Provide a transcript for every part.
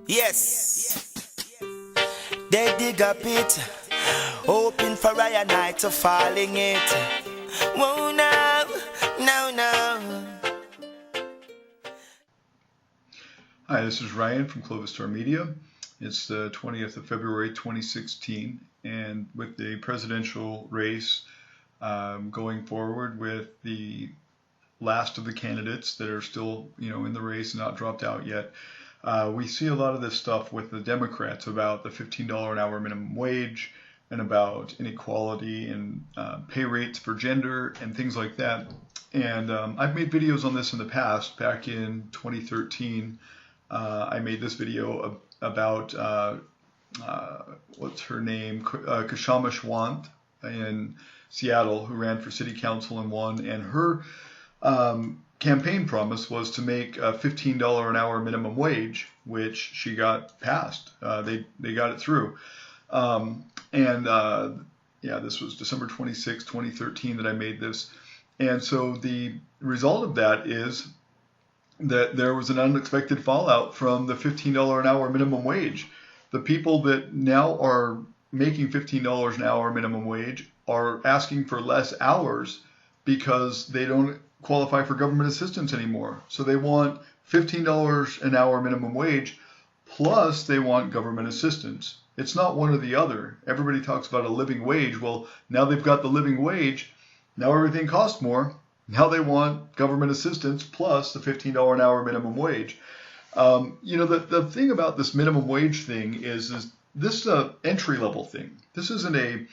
Yes, they dig a pit, hoping for a night to falling it. Whoa, no, no, no. Hi, this is Ryan from Clovis Star Media. It's the 20th of February 2016, and with the presidential race going forward with the last of the candidates that are still, in the race and not dropped out yet, we see a lot of this stuff with the Democrats about the $15 an hour minimum wage and about inequality and pay rates for gender and things like that. And I've made videos on this in the past. Back in 2013, I made this video about what's her name, Kshama Sawant in Seattle, who ran for city council and won, and her campaign promise was to make a $15 an hour minimum wage, which she got passed. They got it through. This was December 26, 2013 that I made this. And so the result of that is that there was an unexpected fallout from the $15 an hour minimum wage. The people that now are making $15 an hour minimum wage are asking for less hours because they don't qualify for government assistance anymore. So they want $15 an hour minimum wage, plus they want government assistance. It's not one or the other. Everybody talks about a living wage. Well, now they've got the living wage. Now everything costs more. Now they want government assistance plus the $15 an hour minimum wage. The thing about this minimum wage thing is this is an entry level thing. This isn't a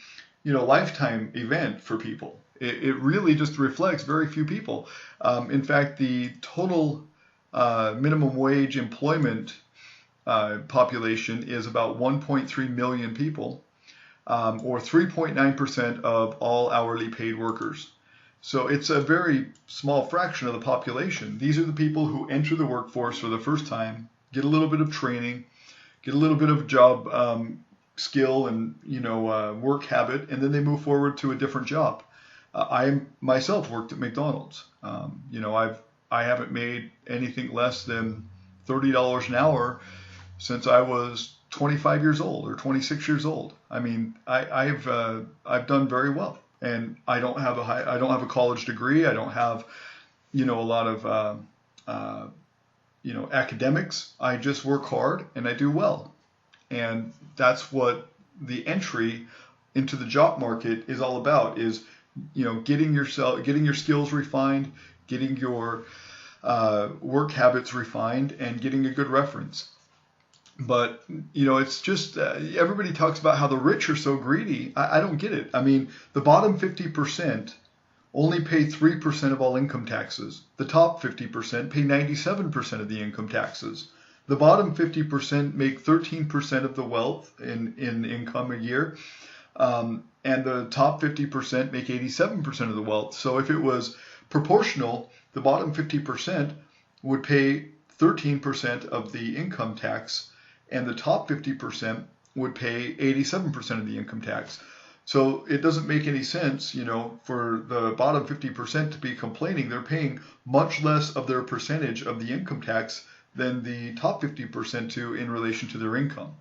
lifetime event for people. It really just reflects very few people. In fact, the total minimum wage employment population is about 1.3 million people, or 3.9% of all hourly paid workers. So it's a very small fraction of the population. These are the people who enter the workforce for the first time, get a little bit of training, get a little bit of job skill and work habit, and then they move forward to a different job. I myself worked at McDonald's. I haven't made anything less than $30 an hour since I was 25 years old or 26 years old. I mean, I've done very well. And I don't have a college degree. I don't have, a lot of, academics. I just work hard and I do well. And that's what the entry into the job market is all about, is, getting your skills refined, getting your work habits refined, and getting a good reference. But, it's just everybody talks about how the rich are so greedy. I don't get it. I mean, the bottom 50% only pay 3% of all income taxes. The top 50% pay 97% of the income taxes. The bottom 50% make 13% of the wealth in income a year. And the top 50% make 87% of the wealth. So if it was proportional, the bottom 50% would pay 13% of the income tax, and the top 50% would pay 87% of the income tax. So it doesn't make any sense, for the bottom 50% to be complaining. They're paying much less of their percentage of the income tax than the top 50% do in relation to their income.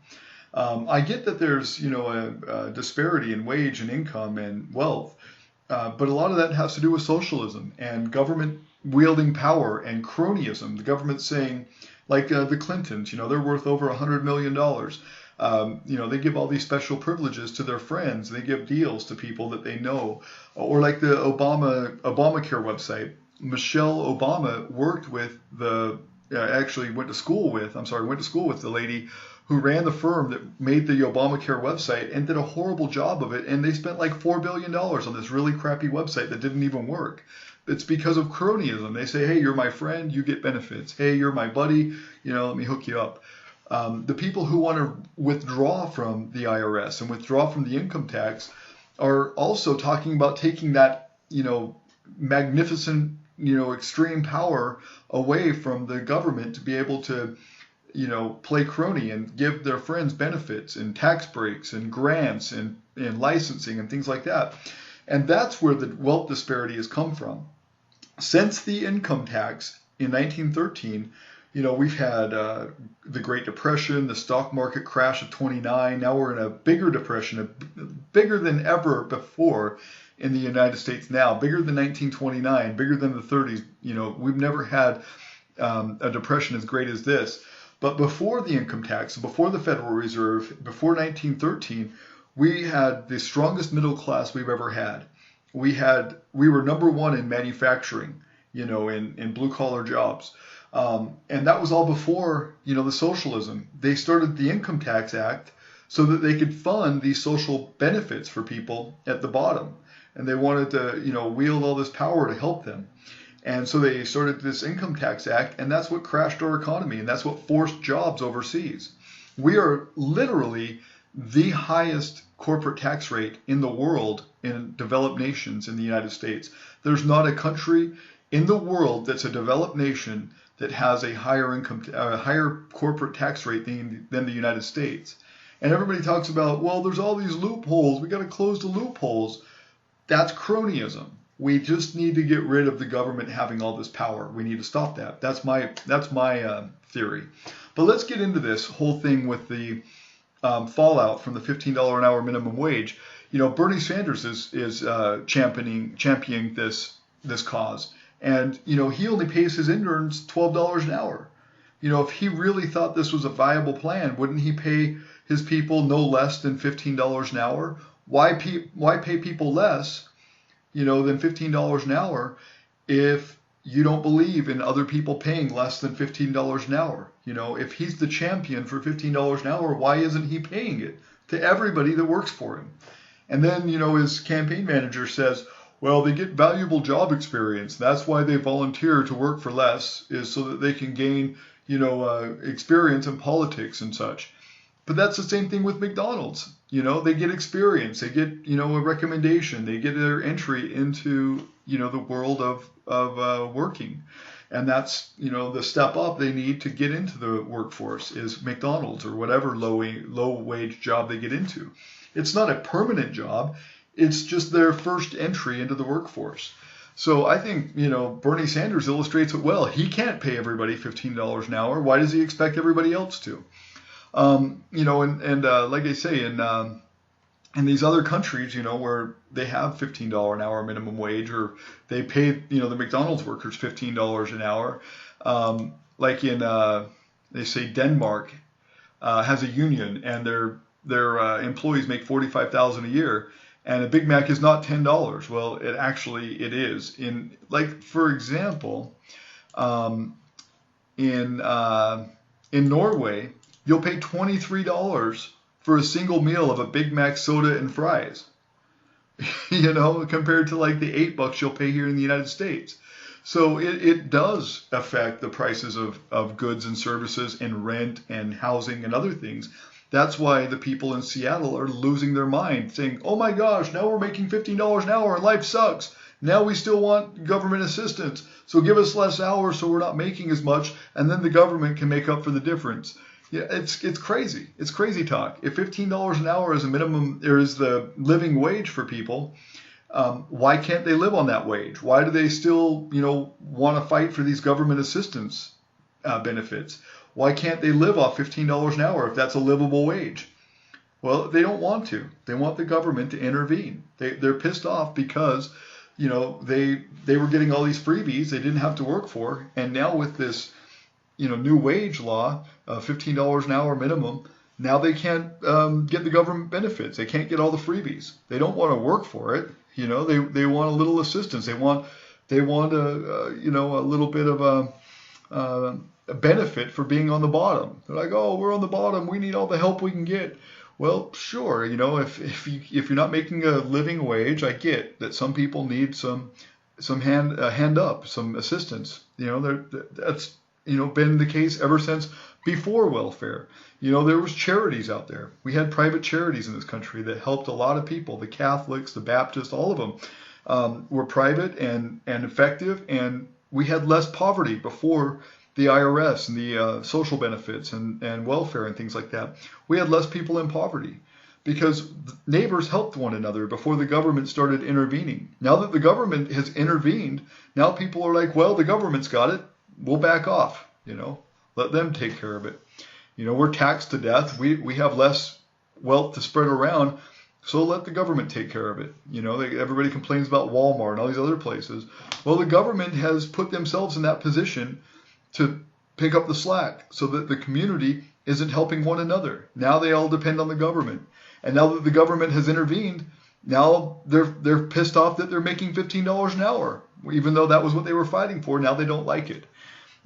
I get that there's, a disparity in wage and income and wealth, but a lot of that has to do with socialism and government wielding power and cronyism. The government saying, like the Clintons, they're worth over $100 million. They give all these special privileges to their friends. They give deals to people that they know. Or like the Obamacare website. Michelle Obama worked with went to school with the lady who ran the firm that made the Obamacare website and did a horrible job of it. And they spent like $4 billion on this really crappy website that didn't even work. It's because of cronyism. They say, hey, you're my friend, you get benefits. Hey, you're my buddy, let me hook you up. The people who want to withdraw from the IRS and withdraw from the income tax are also talking about taking that, magnificent, extreme power away from the government to be able to, play crony and give their friends benefits and tax breaks and grants and licensing and things like that. And that's where the wealth disparity has come from. Since the income tax in 1913, we've had the Great Depression, the stock market crash of 29. Now we're in a bigger depression, bigger than ever before in the United States now, bigger than 1929, bigger than the 30s. We've never had a depression as great as this. But before the income tax, before the Federal Reserve, before 1913, we had the strongest middle class we've ever had. We were number one in manufacturing, in blue collar jobs. And that was all before, the socialism. They started the Income Tax Act so that they could fund these social benefits for people at the bottom. And they wanted to, wield all this power to help them. And so they started this Income Tax Act, and that's what crashed our economy, and that's what forced jobs overseas. We are literally the highest corporate tax rate in the world in developed nations in the United States. There's not a country in the world that's a developed nation that has a higher corporate tax rate than the United States. And everybody talks about, well, there's all these loopholes. We got to close the loopholes. That's cronyism. We just need to get rid of the government having all this power. We need to stop that. That's my theory. But let's get into this whole thing with the fallout from the $15 an hour minimum wage. Bernie Sanders is championing this cause, and he only pays his interns $12 an hour. If he really thought this was a viable plan, wouldn't he pay his people no less than $15 an hour? Why pay people less, than $15 an hour if you don't believe in other people paying less than $15 an hour? If he's the champion for $15 an hour, why isn't he paying it to everybody that works for him? And then, his campaign manager says, well, they get valuable job experience. That's why they volunteer to work for less, is so that they can gain, experience in politics and such. But that's the same thing with McDonald's. They get experience, they get, a recommendation, they get their entry into, the world of working. And that's, the step up they need to get into the workforce is McDonald's or whatever low wage job they get into. It's not a permanent job. It's just their first entry into the workforce. So I think, Bernie Sanders illustrates it well. He can't pay everybody $15 an hour. Why does he expect everybody else to? Like I say, in these other countries, where they have $15 an hour minimum wage, or they pay, the McDonald's workers $15 an hour, like in, they say Denmark has a union, and their employees make $45,000 a year, and a Big Mac is not $10. Well, it is. For example, in Norway, you'll pay $23 for a single meal of a Big Mac, soda, and fries, compared to like the $8 you'll pay here in the United States. So it does affect the prices of goods and services and rent and housing and other things. That's why the people in Seattle are losing their mind, saying, oh my gosh, now we're making $15 an hour and life sucks. Now we still want government assistance. So give us less hours so we're not making as much, and then the government can make up for the difference. Yeah, it's crazy. It's crazy talk. If $15 an hour is a minimum, or is the living wage for people, why can't they live on that wage? Why do they still, want to fight for these government assistance benefits? Why can't they live off $15 an hour if that's a livable wage? Well, they don't want to. They want the government to intervene. They're pissed off because, they were getting all these freebies they didn't have to work for, and now with this new wage law, $15 an hour minimum, now they can't get the government benefits. They can't get all the freebies. They don't want to work for it. They want a little assistance. They want a little bit of a benefit for being on the bottom. They're like, oh, we're on the bottom. We need all the help we can get. Well, sure. If you're not making a living wage, I get that some people need some hand up, some assistance. That's been the case ever since before welfare. There was charities out there. We had private charities in this country that helped a lot of people. The Catholics, the Baptists, all of them were private and effective, and we had less poverty before the IRS and the social benefits and welfare and things like that. We had less people in poverty because neighbors helped one another before the government started intervening. Now that the government has intervened, now people are like, well, the government's got it. We'll back off, let them take care of it. We're taxed to death. We have less wealth to spread around. So let the government take care of it. Everybody complains about Walmart and all these other places. Well, the government has put themselves in that position to pick up the slack so that the community isn't helping one another. Now they all depend on the government. And now that the government has intervened, now they're pissed off that they're making $15 an hour, even though that was what they were fighting for. Now they don't like it.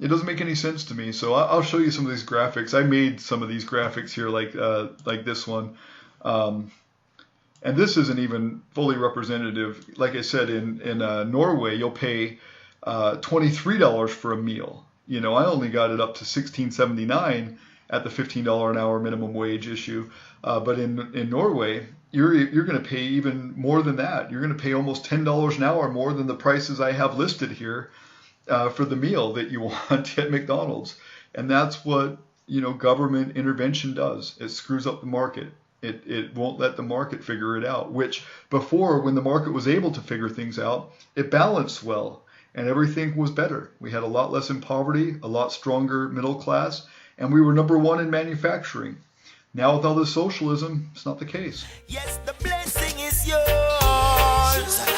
It doesn't make any sense to me. So I'll show you some of these graphics. I made some of these graphics here, like this one. And this isn't even fully representative. Like I said, in Norway, you'll pay $23 for a meal. I only got it up to $16.79 at the $15 an hour minimum wage issue. But in Norway, you're going to pay even more than that. You're going to pay almost $10 an hour more than the prices I have listed here for the meal that you want at McDonald's. And that's what government intervention does. It screws up the market. It won't let the market figure it out, which before, when the market was able to figure things out, it balanced well and everything was better. We had a lot less in poverty, a lot stronger middle class, and we were number one in manufacturing. Now with all this socialism, it's not the case. Yes, the blessing is yours.